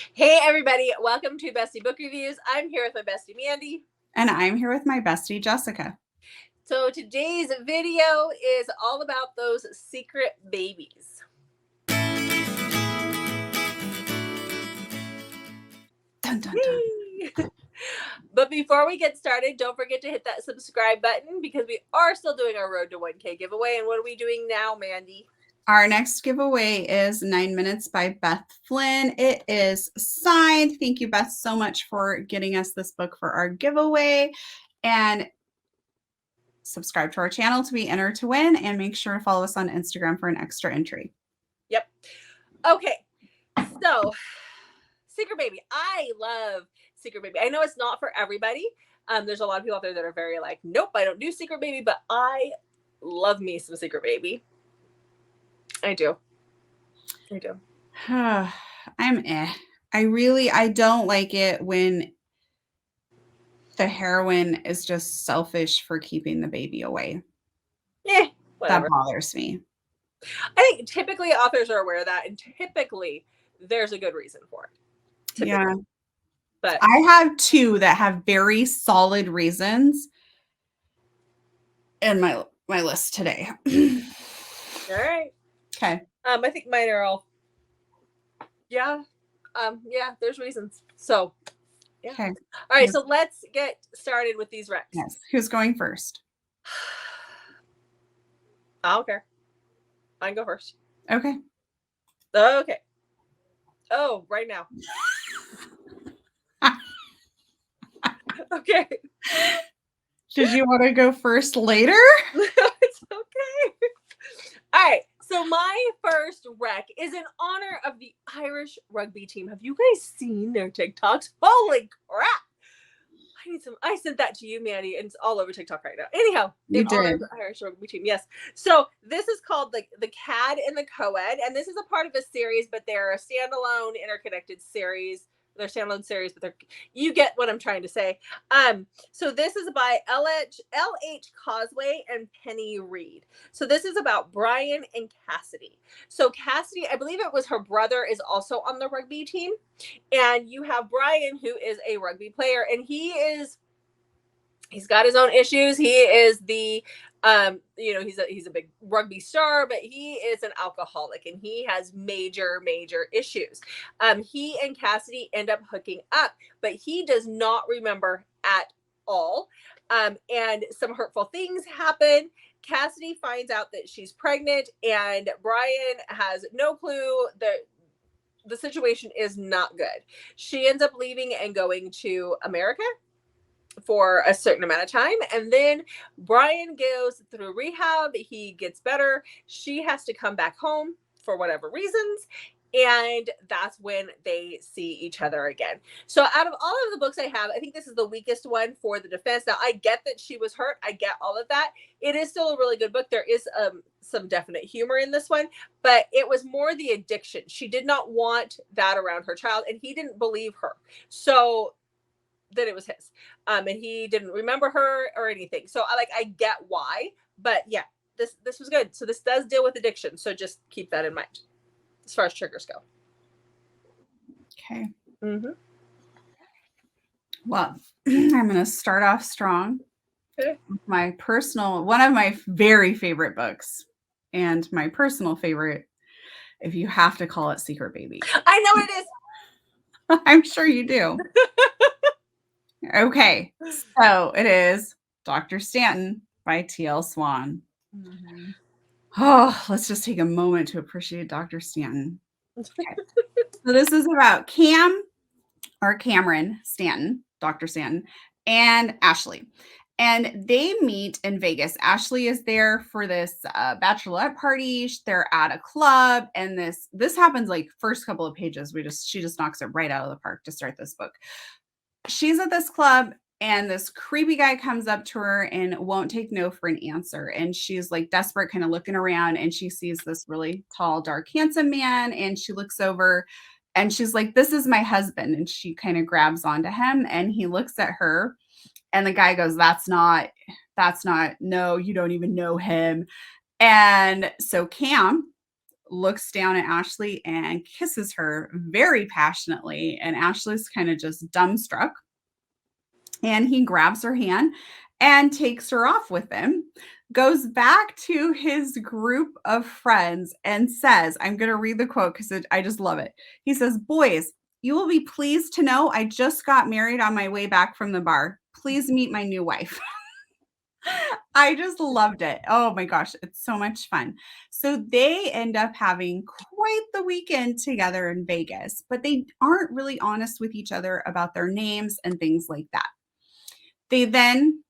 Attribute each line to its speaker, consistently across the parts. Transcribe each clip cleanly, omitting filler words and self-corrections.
Speaker 1: Hey everybody, welcome to Bestie Book Reviews. I'm here with my bestie Mandy.
Speaker 2: And I'm here with my bestie Jessica.
Speaker 1: So today's video is all about those secret babies.
Speaker 2: Dun, dun, dun.
Speaker 1: But before we get started, don't forget to hit that subscribe button because we are still doing our Road to 1K giveaway. And what are we doing now, Mandy?
Speaker 2: Our next giveaway is 9 Minutes by Beth Flynn. It is signed. Thank you, Beth, so much for getting us this book for our giveaway. And subscribe to our channel to be entered to win. And make sure to follow us on Instagram for an extra entry.
Speaker 1: Yep. Okay. So, Secret Baby. I love Secret Baby. I know it's not for everybody. There's a lot of people out there that are very like, nope, I don't do Secret Baby, but I love me some Secret Baby. I do.
Speaker 2: I'm I don't like it when the heroine is just selfish for keeping the baby away.
Speaker 1: Whatever.
Speaker 2: That bothers me.
Speaker 1: I think typically authors are aware of that, and typically there's a good reason for it. Typically.
Speaker 2: Yeah.
Speaker 1: But
Speaker 2: I have two that have very solid reasons in my list today.
Speaker 1: All right.
Speaker 2: Okay.
Speaker 1: I think mine are all. Yeah. There's reasons. So. Yeah.
Speaker 2: Okay.
Speaker 1: All right. So let's get started with these recs.
Speaker 2: Yes. Who's going first?
Speaker 1: I don't care. I can go first.
Speaker 2: Okay.
Speaker 1: Okay. Oh, right now. Okay.
Speaker 2: Did you want to go first later?
Speaker 1: It's okay. All right. So my first rec is in honor of the Irish rugby team. Have you guys seen their TikToks? Holy crap. I need some. I sent that to you, Mandy, and it's all over TikTok right now. Anyhow,
Speaker 2: you did.
Speaker 1: The Irish rugby team. Yes. So this is called like the CAD and the Co-ed, and this is a part of a series, but they're a standalone, interconnected series. They're standalone series, but you get what I'm trying to say. So this is by L.H. Causeway and Penny Reed. So this is about Brian and Cassidy. So Cassidy, I believe it was her brother, is also on the rugby team. And you have Brian, who is a rugby player, and he's got his own issues. He is the he's a big rugby star, but he is an alcoholic and he has major issues. He and Cassidy end up hooking up, but he does not remember at all. And some hurtful things happen. Cassidy finds out that she's pregnant, and Brian has no clue that the situation is not good. She ends up leaving and going to America for a certain amount of time, and then Brian goes through rehab. He gets better. She has to come back home for whatever reasons, and that's when they see each other again. So out of all of the books I have, I think this is the weakest one for the defense. Now, I get that she was hurt. I get all of that. It is still a really good book. There is some definite humor in this one, but it was more the addiction. She did not want that around her child, and he didn't believe her. So that it was his. And he didn't remember her or anything. So I get why, but yeah, this was good. So this does deal with addiction. So just keep that in mind as far as triggers go.
Speaker 2: Okay.
Speaker 1: Mm-hmm.
Speaker 2: Well, I'm going to start off strong.
Speaker 1: Okay.
Speaker 2: One of my very favorite books, and my personal favorite, if you have to call it Secret Baby.
Speaker 1: I know it is.
Speaker 2: I'm sure you do. Okay, so it is Dr. Stanton by T.L. Swan.
Speaker 1: Mm-hmm.
Speaker 2: Oh, let's just take a moment to appreciate Dr. Stanton. Okay. So this is about Cameron Stanton, Dr. Stanton, and Ashley. And they meet in Vegas. Ashley is there for this bachelorette party. They're at a club, and this happens like first couple of pages. She just knocks it right out of the park to start this book. She's at this club, and this creepy guy comes up to her and won't take no for an answer. And she's like desperate, kind of looking around, and she sees this really tall, dark, handsome man. And she looks over and she's like, "This is my husband." And she kind of grabs onto him, and he looks at her, and the guy goes, that's not, no, you don't even know him. And so Cam looks down at Ashley and kisses her very passionately. And Ashley's kind of just dumbstruck. And he grabs her hand and takes her off with him, goes back to his group of friends and says, I'm going to read the quote because I just love it. He says, "Boys, you will be pleased to know I just got married on my way back from the bar. Please meet my new wife." I just loved it. Oh my gosh, it's so much fun. So they end up having quite the weekend together in Vegas, but they aren't really honest with each other about their names and things like that. They then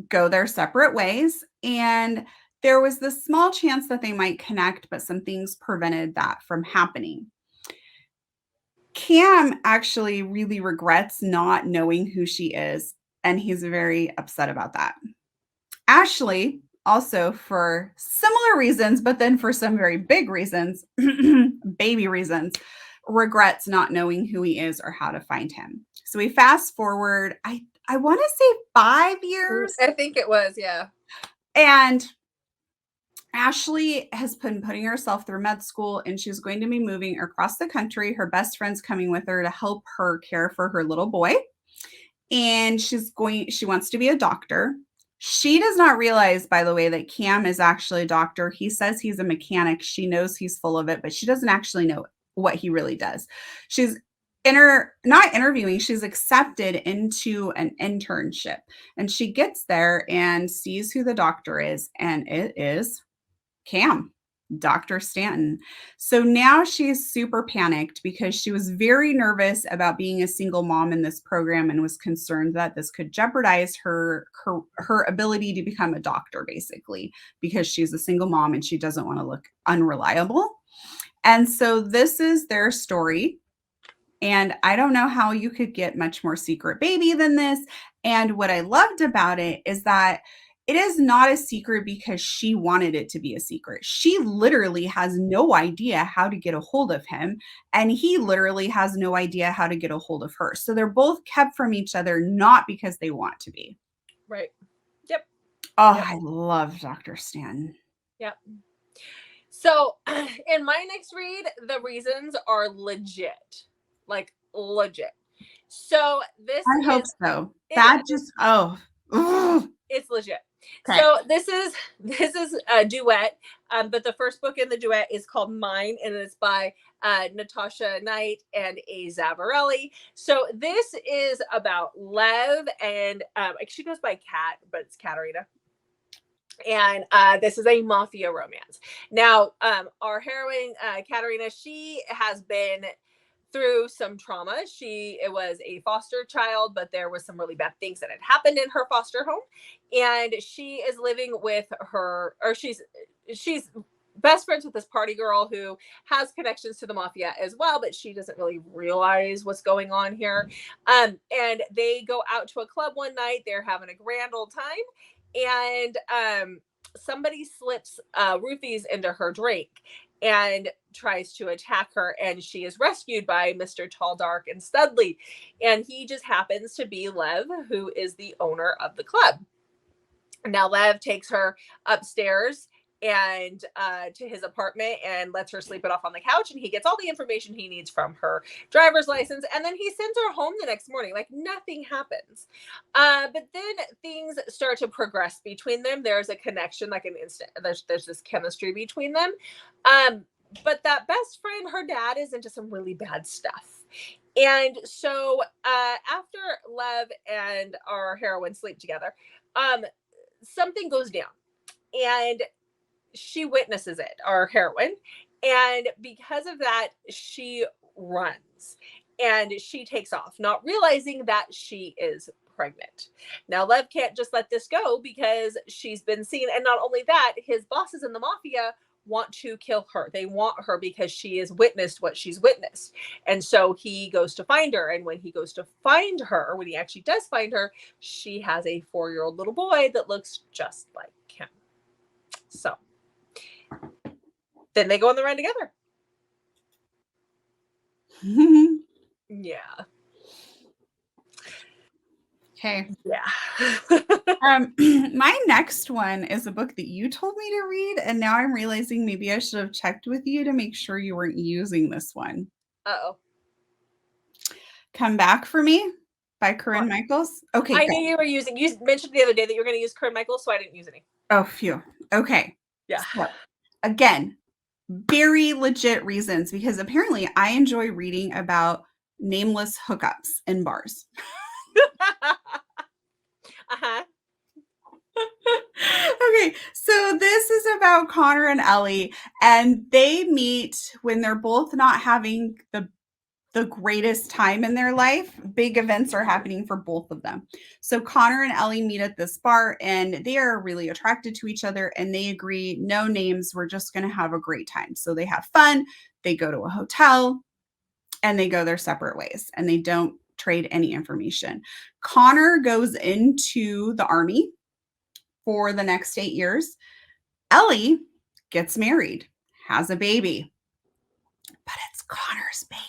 Speaker 2: go their separate ways, and there was this small chance that they might connect, but some things prevented that from happening. Cam actually really regrets not knowing who she is, and he's very upset about that. Ashley, also for similar reasons, but then for some very big reasons, baby reasons, regrets not knowing who he is or how to find him. So we fast forward, I want to say 5 years.
Speaker 1: I think it was, yeah.
Speaker 2: And Ashley has been putting herself through med school, and she's going to be moving across the country. Her best friend's coming with her to help her care for her little boy. And she wants to be a doctor. She does not realize, by the way, that Cam is actually a doctor. He says he's a mechanic. She knows he's full of it, but she doesn't actually know what he really does. She's not interviewing, she's accepted into an internship. And she gets there and sees who the doctor is, and it is Cam, Dr. Stanton. So now she's super panicked because she was very nervous about being a single mom in this program and was concerned that this could jeopardize her ability to become a doctor, basically, because she's a single mom and she doesn't want to look unreliable. And so this is their story. And I don't know how you could get much more secret baby than this. And what I loved about it is that it is not a secret because she wanted it to be a secret. She literally has no idea how to get a hold of him, and he literally has no idea how to get a hold of her. So they're both kept from each other, not because they want to be.
Speaker 1: Right. Yep.
Speaker 2: Oh,
Speaker 1: Yep.
Speaker 2: I love Dr. Stanton.
Speaker 1: Yep. So in my next read, the reasons are legit. Like legit. So this
Speaker 2: I hope so. That just
Speaker 1: it's legit.
Speaker 2: Okay.
Speaker 1: So this is a duet, but the first book in the duet is called Mine, and it's by Natasha Knight and A. Zavarelli. So this is about Lev, and she goes by Kat, but it's Katerina. And this is a mafia romance. Now, our heroine, Katerina, she has been through some trauma. It was a foster child, but there was some really bad things that had happened in her foster home. And she is living with her, or she's best friends with this party girl who has connections to the mafia as well, but she doesn't really realize what's going on here. And they go out to a club one night. They're having a grand old time. And somebody slips roofies into her drink and tries to attack her, and she is rescued by Mr. Tall, Dark, and Studley. And he just happens to be Lev, who is the owner of the club. Now, Lev takes her upstairs and to his apartment and lets her sleep it off on the couch, and he gets all the information he needs from her driver's license, and then he sends her home the next morning like nothing happens. But then things start to progress between them. There's a connection, like an instant, there's this chemistry between them. But that best friend, her dad, is into some really bad stuff. And so after Lev and our heroine sleep together, something goes down, and she witnesses it, our heroine. And because of that, she runs and she takes off, not realizing that she is pregnant. Now, Lev can't just let this go because she's been seen. And not only that, his bosses in the mafia want to kill her. They want her because she has witnessed what she's witnessed. And so he goes to find her. And when he goes to find her, when he actually does find her, she has a 4-year-old little boy that looks just like him. So then they go on the run together. Yeah.
Speaker 2: Okay.
Speaker 1: Yeah.
Speaker 2: My next one is a book that you told me to read, and now I'm realizing maybe I should have checked with you to make sure you weren't using this one.
Speaker 1: Uh-oh.
Speaker 2: Come Back for Me by Corinne Michaels. Okay,
Speaker 1: I
Speaker 2: good.
Speaker 1: knew you mentioned the other day that you were going to use Corinne Michaels, so I didn't use any.
Speaker 2: Oh, phew. Okay.
Speaker 1: Yeah.
Speaker 2: So, again, very legit reasons because apparently I enjoy reading about nameless hookups in bars.
Speaker 1: Uh-huh.
Speaker 2: Okay, so this is about Connor and Ellie, and they meet when they're both not having the greatest time in their life. Big events are happening for both of them. So Connor and Ellie meet at this bar, and they are really attracted to each other, and they agree, no names, we're just going to have a great time. So they have fun, they go to a hotel, and they go their separate ways, and they don't trade any information. Connor goes into the army for the next 8 years. Ellie gets married, has a baby, but it's Connor's baby.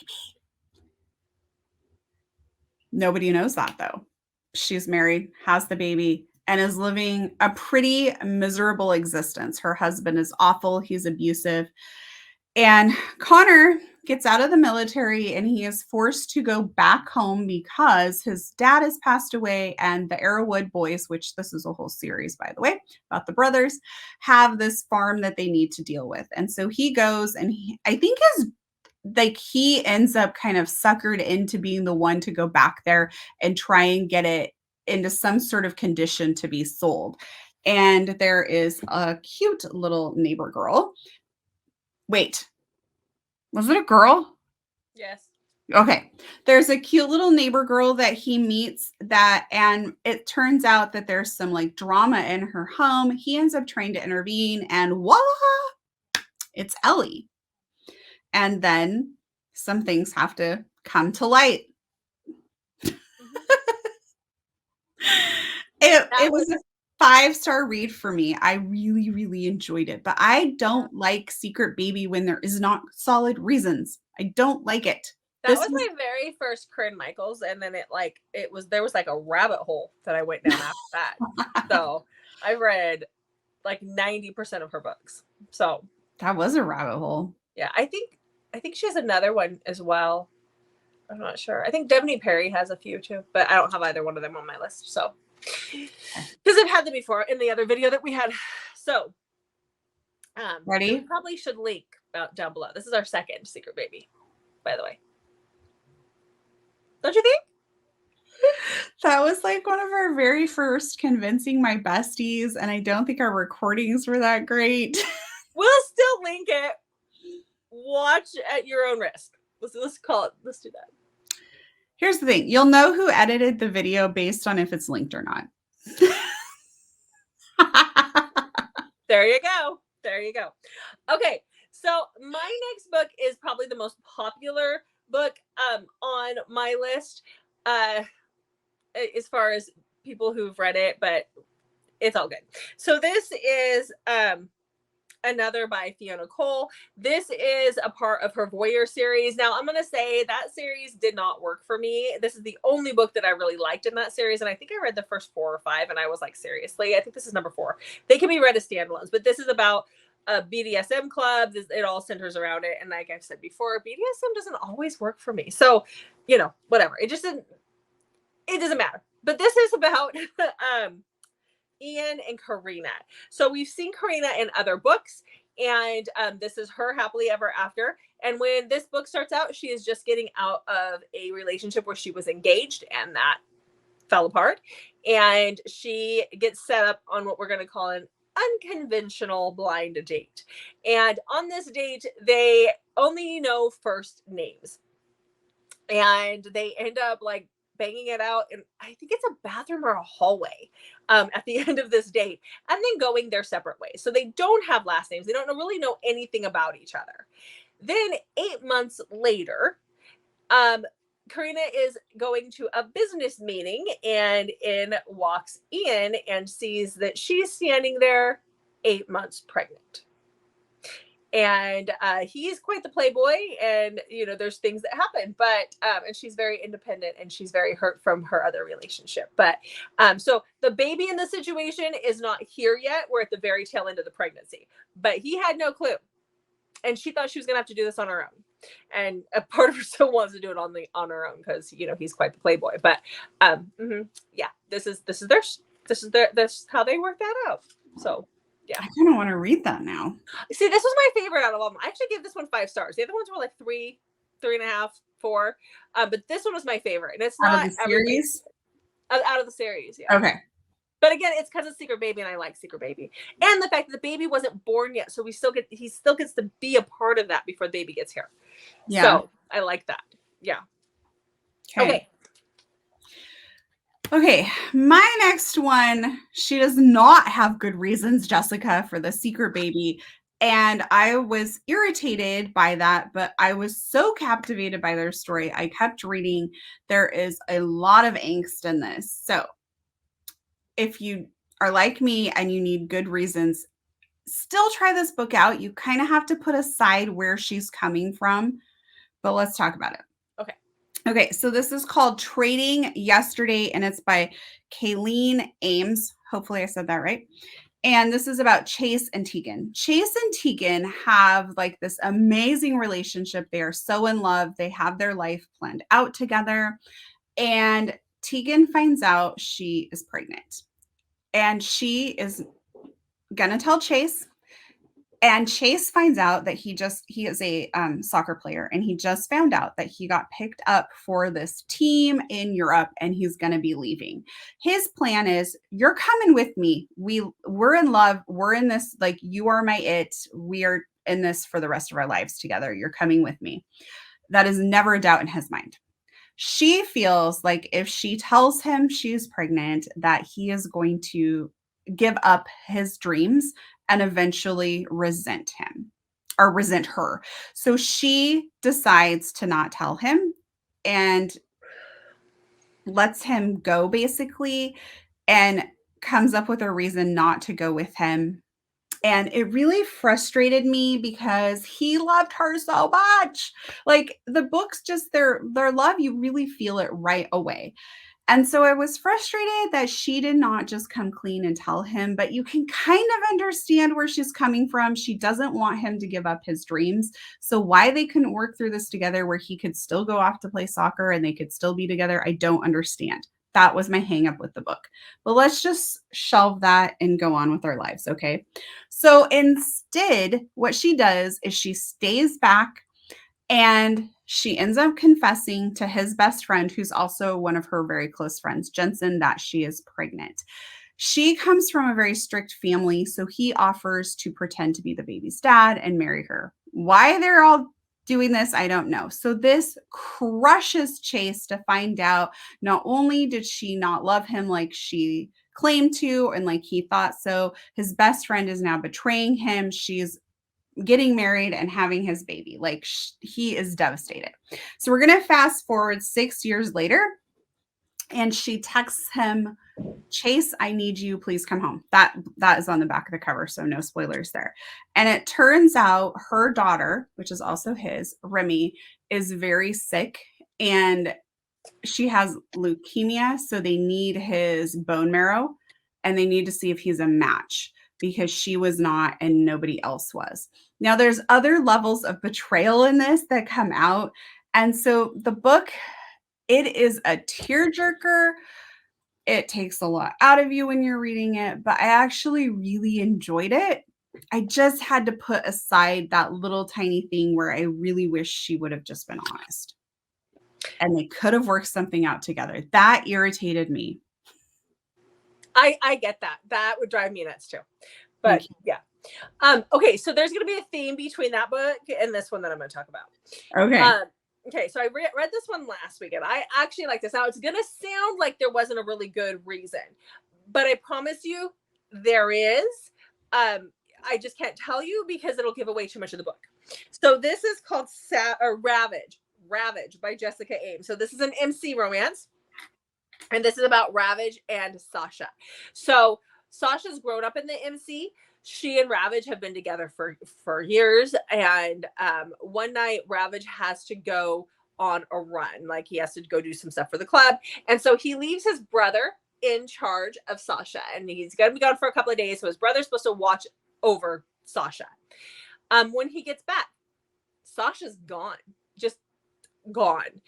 Speaker 2: Nobody knows that though. She's married, has the baby, and is living a pretty miserable existence. Her husband is awful, he's abusive. And Connor gets out of the military and he is forced to go back home because his dad has passed away, and the Arrowwood boys, which this is a whole series, by the way, about the brothers, have this farm that they need to deal with. And so he goes, and I think he ends up kind of suckered into being the one to go back there and try and get it into some sort of condition to be sold. And there is a cute little neighbor girl. Wait, was it a girl?
Speaker 1: Yes.
Speaker 2: Okay. There's a cute little neighbor girl that he meets and it turns out that there's some like drama in her home. He ends up trying to intervene, and voila, it's Ellie. And then some things have to come to light. It was a 5-star read for me. I really, really enjoyed it, but I don't like Secret Baby when there is not solid reasons. I don't like it.
Speaker 1: That was my very first Corinne Michaels, and then there was like a rabbit hole that I went down after that. So I read like 90% of her books. So
Speaker 2: that was a rabbit hole.
Speaker 1: Yeah, I think she has another one as well. I'm not sure. I think Debney Perry has a few too, but I don't have either one of them on my list. So because I've had them before in the other video that we had. So
Speaker 2: ready?
Speaker 1: We probably should link down below. This is our second Secret Baby, by the way. Don't you think?
Speaker 2: That was like one of our very first convincing my besties, and I don't think our recordings were that great.
Speaker 1: We'll still link it. Watch at your own risk. Let's call it. Let's do that.
Speaker 2: Here's the thing. You'll know who edited the video based on if it's linked or not.
Speaker 1: There you go. There you go. Okay. So my next book is probably the most popular book on my list as far as people who've read it, but it's all good. So this is another by Fiona Cole. This is a part of her Voyeur series. Now, I'm going to say that series did not work for me. This is the only book that I really liked in that series, and I think I read the first 4 or 5, and I was like, seriously? I think this is number 4. They can be read as standalones, but this is about a BDSM club. It all centers around it, and like I've said before, BDSM doesn't always work for me. So, whatever. It doesn't matter. But this is about Ian and Karina. So we've seen Karina in other books, and this is her happily ever after. And when this book starts out, she is just getting out of a relationship where she was engaged, and that fell apart. And she gets set up on what we're going to call an unconventional blind date. And on this date, they only know first names. And they end up like banging it out, and I think it's a bathroom or a hallway at the end of this date, and then going their separate ways. So they don't have last names. They don't really know anything about each other. Then 8 months later, Karina is going to a business meeting, and in walks Ian and sees that she's standing there 8 months pregnant. and he's quite the playboy, and there's things that happen, but and she's very independent, and she's very hurt from her other relationship. But so the baby in the situation is not here yet. We're at the very tail end of the pregnancy, but he had no clue, and she thought she was gonna have to do this on her own. And a part of her still wants to do it on her own, because he's quite the playboy. But yeah, this is how they work that out. So yeah,
Speaker 2: I kind of want to read that now.
Speaker 1: See, this was my favorite out of all of them. I actually gave this one 5 stars. The other ones were like 3, 3.5, 4. But this one was my favorite, and it's not
Speaker 2: out of the series.
Speaker 1: Out of the series, yeah.
Speaker 2: Okay.
Speaker 1: But again, it's because it's Secret Baby, and I like Secret Baby, and the fact that the baby wasn't born yet, so he still gets to be a part of that before the baby gets here. Yeah. So I like that. Yeah. Okay.
Speaker 2: Okay, my next one, she does not have good reasons, Jessica, for the Secret Baby. And I was irritated by that, but I was so captivated by their story. I kept reading. There is a lot of angst in this. So if you are like me and you need good reasons, still try this book out. You kind of have to put aside where she's coming from, but let's talk about it. Okay, so this is called Trading Yesterday, and it's by Kayleen Ames. Hopefully I said that right. And this is about Chase and Tegan. Chase and Tegan have like this amazing relationship. They are so in love. They have their life planned out together. And Tegan finds out she is pregnant. And she is going to tell Chase. And Chase finds out that he is a soccer player, and he just found out that he got picked up for this team in Europe, and he's going to be leaving. His plan is, you're coming with me. We're in love. We're in this, like, you are my it. We are in this for the rest of our lives together. You're coming with me. That is never a doubt in his mind. She feels like if she tells him she's pregnant, that he is going to give up his dreams and eventually resent her. So she decides to not tell him and lets him go, basically, and comes up with a reason not to go with him. And it really frustrated me because he loved her so much. Like, the books, just their love, you really feel it right away. And so I was frustrated that she did not just come clean and tell him, but you can kind of understand where she's coming from. She doesn't want him to give up his dreams. So why they couldn't work through this together, where he could still go off to play soccer and they could still be together, I don't understand. That was my hang up with the book. But let's just shelve that and go on with our lives, okay? So instead, what she does is she stays back, and she ends up confessing to his best friend, who's also one of her very close friends, Jensen, that she is pregnant. She comes from a very strict family, so he offers to pretend to be the baby's dad and marry her. Why they're all doing this, I don't know. So this crushes Chase to find out not only did she not love him like she claimed to and like he thought so, his best friend is now betraying him. She's getting married and having his baby. Like, he is devastated. So we're going to fast forward 6 years later, and she texts him, Chase, I need you. Please come home. That is on the back of the cover, so no spoilers there. And it turns out her daughter, which is also his, Remy, is very sick, and she has leukemia, so they need his bone marrow, and they need to see if he's a match, because she was not and nobody else was. Now, there's other levels of betrayal in this that come out. And so the book, it is a tearjerker. It takes a lot out of you when you're reading it, but I actually really enjoyed it. I just had to put aside that little tiny thing where I really wish she would have just been honest. And they could have worked something out together. That irritated me.
Speaker 1: I get that. That would drive me nuts too. But yeah. Okay, so there's going to be a theme between that book and this one that I'm going to talk about.
Speaker 2: Okay.
Speaker 1: Okay, so I read this one last week, and I actually like this. Now, it's going to sound like there wasn't a really good reason, but I promise you there is. I just can't tell you because it'll give away too much of the book. So this is called Ravage by Jessica Ames. So this is an MC romance. And this is about Ravage and Sasha. So Sasha's grown up in the MC. She and Ravage have been together for years, and one night Ravage has to go on a run, like he has to go do some stuff for the club, and so he leaves his brother in charge of Sasha, and he's gonna be gone for a couple of days, so his brother's supposed to watch over Sasha. When he gets back, Sasha's gone, just gone.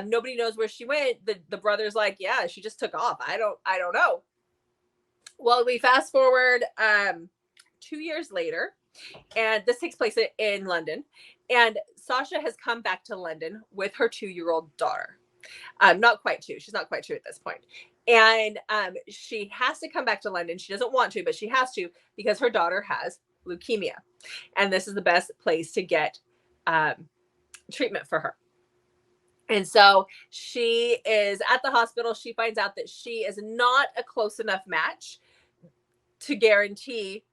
Speaker 1: Nobody knows where she went. The brother's like, yeah, she just took off. I don't know. Well, we fast forward 2 years later, and this takes place in London, and Sasha has come back to London with her 2-year-old daughter. Not quite two. She's not quite two at this point. And she has to come back to London. She doesn't want to, but she has to because her daughter has leukemia. And this is the best place to get treatment for her. And so she is at the hospital. She finds out that she is not a close enough match to guarantee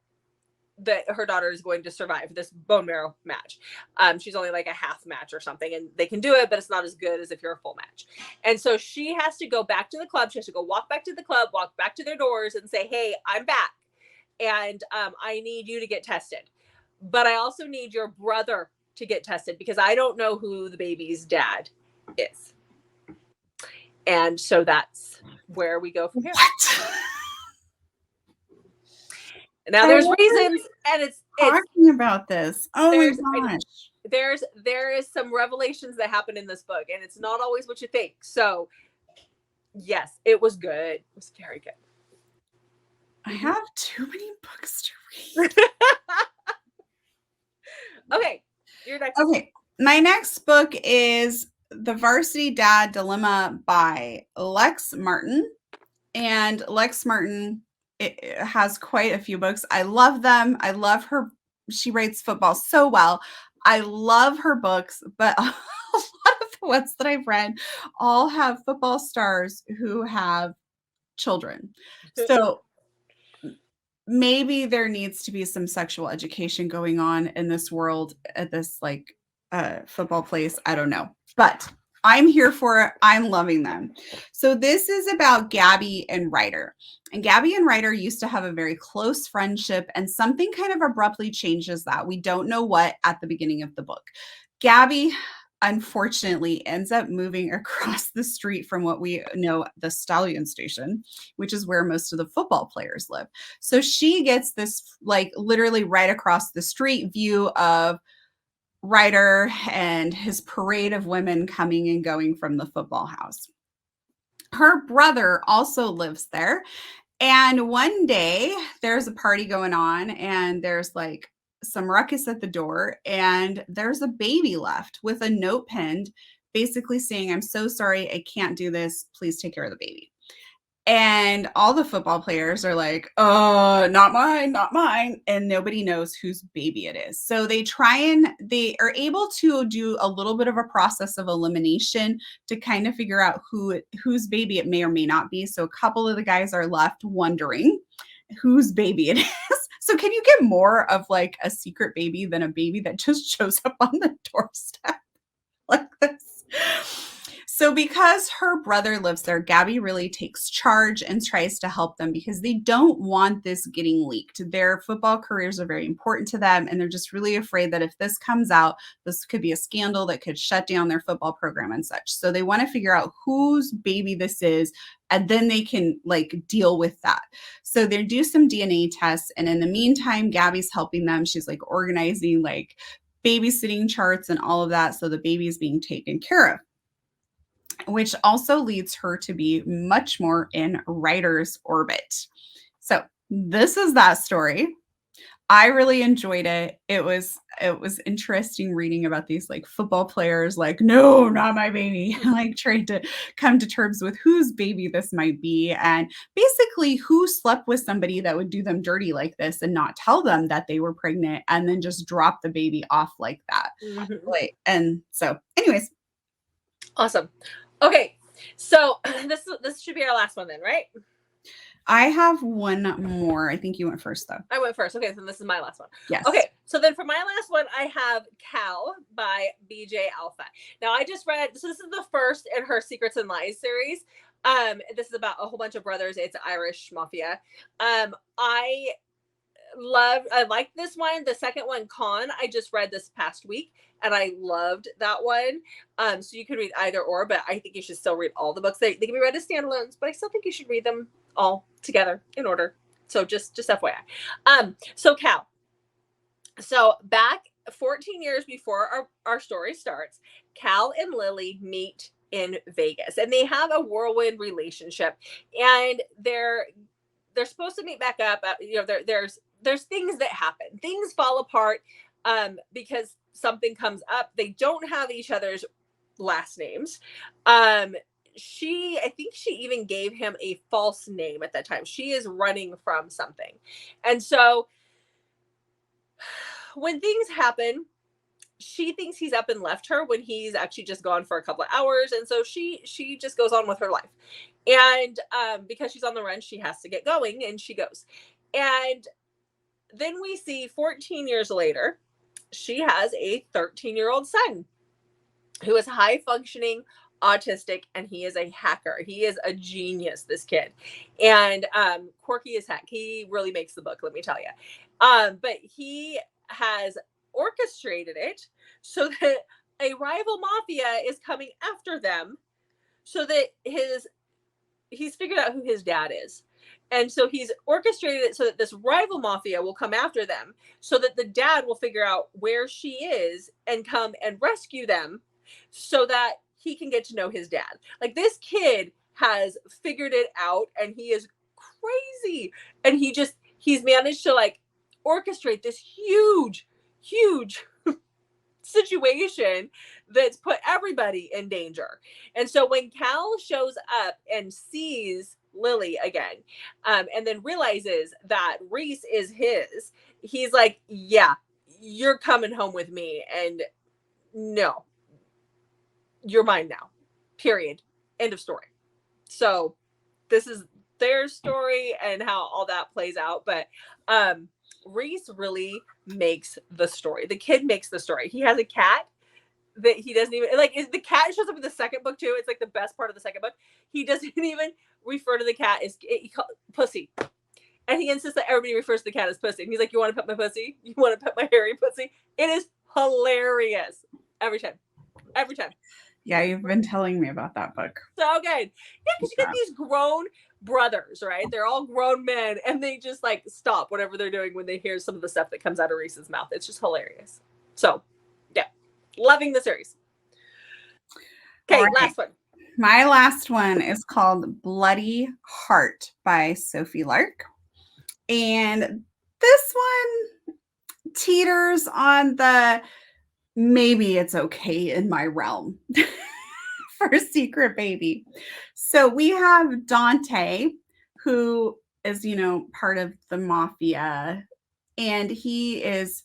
Speaker 1: that her daughter is going to survive this bone marrow match. She's only like a half match or something, and they can do it, but it's not as good as if you're a full match. And so she has to go back to the club. She has to go walk back to the club, walk back to their doors and say, hey, I'm back. And I need you to get tested. But I also need your brother to get tested because I don't know who the baby's dad is. And so that's where we go from here.
Speaker 2: What?
Speaker 1: Now there's reasons, and it's
Speaker 2: talking about this. Oh my gosh.
Speaker 1: There is some revelations that happen in this book, and it's not always what you think. So yes, it was good. It was very good.
Speaker 2: I have too many books to read.
Speaker 1: Okay, your next.
Speaker 2: Okay, my next book is The Varsity Dad Dilemma by Lex Martin. And Lex Martin, it has quite a few books. I love them. I love her. She writes football so well. I love her books, but a lot of the ones that I've read all have football stars who have children. So maybe there needs to be some sexual education going on in this world at this like football place. I don't know, but I'm here for it. I'm loving them. So this is about Gabby and Ryder. And Gabby and Ryder used to have a very close friendship, and something kind of abruptly changes that. We don't know what at the beginning of the book. Gabby, unfortunately, ends up moving across the street from what we know, the Stallion Station, which is where most of the football players live. So she gets this like literally right across the street view of Ryder and his parade of women coming and going from the football house. Her brother also lives there. And one day there's a party going on and there's like some ruckus at the door and there's a baby left with a note pinned basically saying, I'm so sorry, I can't do this. Please take care of the baby. And all the football players are like, not mine, not mine. And nobody knows whose baby it is. So they they are able to do a little bit of a process of elimination to kind of figure out whose baby it may or may not be. So a couple of the guys are left wondering whose baby it is. So can you get more of like a secret baby than a baby that just shows up on the doorstep like this? So because her brother lives there, Gabby really takes charge and tries to help them because they don't want this getting leaked. Their football careers are very important to them, and they're just really afraid that if this comes out, this could be a scandal that could shut down their football program and such. So they want to figure out whose baby this is, and then they can like deal with that. So they do some DNA tests, and in the meantime, Gabby's helping them. She's like organizing like babysitting charts and all of that, so the baby is being taken care of, which also leads her to be much more in Ryder's orbit. So this is that story. I really enjoyed it. It was interesting reading about these like football players, like, no, not my baby, like trying to come to terms with whose baby this might be. And basically who slept with somebody that would do them dirty like this and not tell them that they were pregnant and then just drop the baby off like that.
Speaker 1: Mm-hmm.
Speaker 2: Like, and so anyways.
Speaker 1: Awesome. Okay, so this should be our last one then, right?
Speaker 2: I have one more. I think you went first, though.
Speaker 1: I went first. Okay, so this is my last one.
Speaker 2: Yes.
Speaker 1: Okay, so then for my last one, I have Cal by BJ Alpha. Now, I just read, so this is the first in her Secrets and Lies series. This is about a whole bunch of brothers. It's Irish mafia. I I liked this one. The second one, Con, I just read this past week and I loved that one. So you could read either or, but I think you should still read all the books. They can be read as standalones, but I still think you should read them all together in order. So just FYI. So Cal. So back 14 years before our story starts, Cal and Lily meet in Vegas and they have a whirlwind relationship, and they're supposed to meet back up. There's things that happen. Things fall apart because something comes up. They don't have each other's last names. I think she even gave him a false name at that time. She is running from something. And so when things happen, she thinks he's up and left her when he's actually just gone for a couple of hours. And so she just goes on with her life. And because she's on the run, she has to get going, and she goes. And then we see 14 years later, she has a 13-year-old son who is high functioning, autistic, and he is a hacker. He is a genius, this kid. And quirky as heck. He really makes the book, let me tell you. But he has orchestrated it so that a rival mafia is coming after them, so that he's figured out who his dad is. And so he's orchestrated it so that this rival mafia will come after them, so that the dad will figure out where she is and come and rescue them, so that he can get to know his dad. Like, this kid has figured it out, and he is crazy. And he's managed to like orchestrate this huge situation that's put everybody in danger. And so when Cal shows up and sees Lily again, and then realizes that Reese is his, he's like, yeah, you're coming home with me, and no, you're mine now, period, end of story. So this is their story and how all that plays out. But Reese really makes the story. The kid makes the story. He has a cat that he doesn't even like. The cat shows up in the second book too. It's like the best part of the second book. He doesn't even refer to the cat as pussy, and he insists that everybody refers to the cat as pussy. And he's like, "You want to pet my pussy? You want to pet my hairy pussy?" It is hilarious every time.
Speaker 2: Yeah, you've been telling me about that book.
Speaker 1: So good. Yeah, because you get these grown brothers, right? They're all grown men, and they just like stop whatever they're doing when they hear some of the stuff that comes out of Reese's mouth. It's just hilarious. So, yeah, loving the series. Okay, right. Last one.
Speaker 2: My last one is called Bloody Heart by Sophie Lark. And this one teeters on the maybe it's okay in my realm for Secret Baby. So we have Dante, who is, part of the mafia, and he is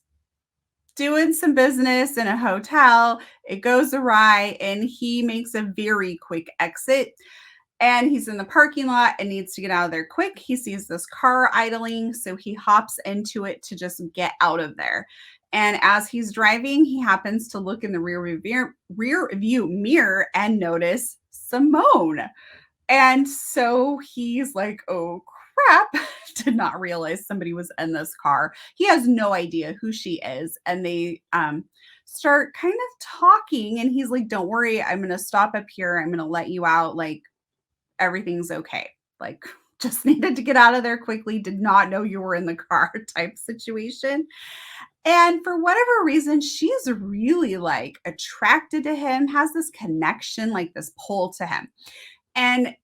Speaker 2: doing some business in a hotel. It goes awry, and he makes a very quick exit. And he's in the parking lot and needs to get out of there quick. He sees this car idling, so he hops into it to just get out of there. And as he's driving, he happens to look in the rear view mirror and notice Simone. And so he's like, oh, crap. Did not realize somebody was in this car. He has no idea who she is. And they start kind of talking. And he's like, don't worry. I'm going to stop up here. I'm going to let you out. Like, everything's okay. Like, just needed to get out of there quickly. Did not know you were in the car type situation. And for whatever reason, she's really like attracted to him, has this connection, like this pull to him. And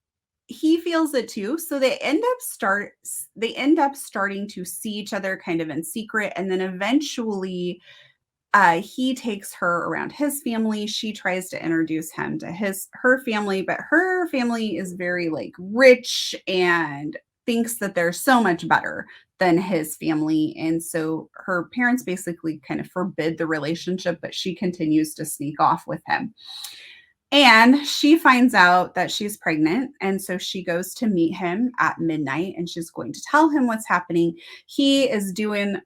Speaker 2: he feels it too. So they end up starting to see each other kind of in secret. And then eventually he takes her around his family. She tries to introduce him to her family, but her family is very like rich and thinks that they're so much better than his family. And so her parents basically kind of forbid the relationship, but she continues to sneak off with him. And she finds out that she's pregnant. And so she goes to meet him at midnight, and she's going to tell him what's happening. He is doing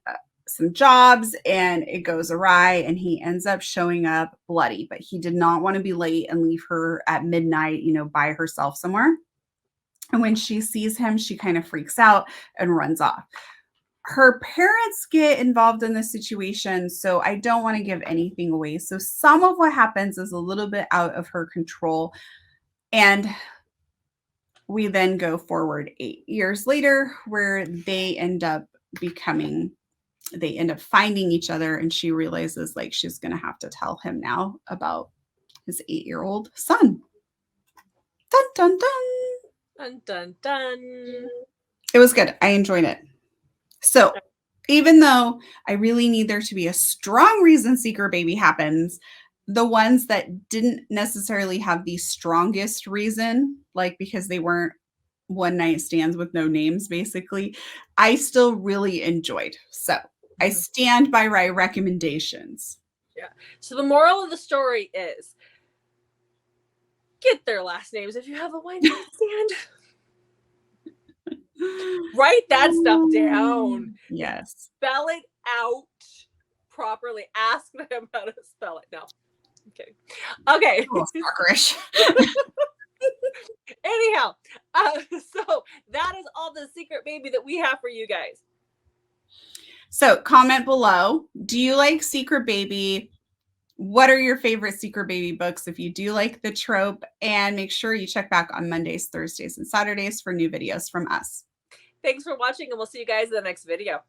Speaker 2: some jobs and it goes awry, and he ends up showing up bloody, but he did not want to be late and leave her at midnight, by herself somewhere. And when she sees him, she kind of freaks out and runs off. her parents get involved in the situation, so I don't want to give anything away. So some of what happens is a little bit out of her control. And we then go forward 8 years later where they end up finding each other, and she realizes like she's going to have to tell him now about his 8-year-old son. Dun, dun, dun.
Speaker 1: Dun, dun, dun.
Speaker 2: It was good. I enjoyed it. So even though I really need there to be a strong reason Secret Baby happens, the ones that didn't necessarily have the strongest reason, like because they weren't one night stands with no names, basically, I still really enjoyed. So I stand by my recommendations.
Speaker 1: Yeah. So the moral of the story is get their last names if you have a one night stand. Write that stuff down.
Speaker 2: Yes.
Speaker 1: Spell it out properly. Ask them how to spell it. No. Okay. Okay.
Speaker 2: Stalkerish.
Speaker 1: Anyhow, so that is all the Secret Baby that we have for you guys.
Speaker 2: So comment below. Do you like Secret Baby? What are your favorite Secret Baby books if you do like the trope? And make sure you check back on Mondays, Thursdays, and Saturdays for new videos from us.
Speaker 1: Thanks for watching, and we'll see you guys in the next video.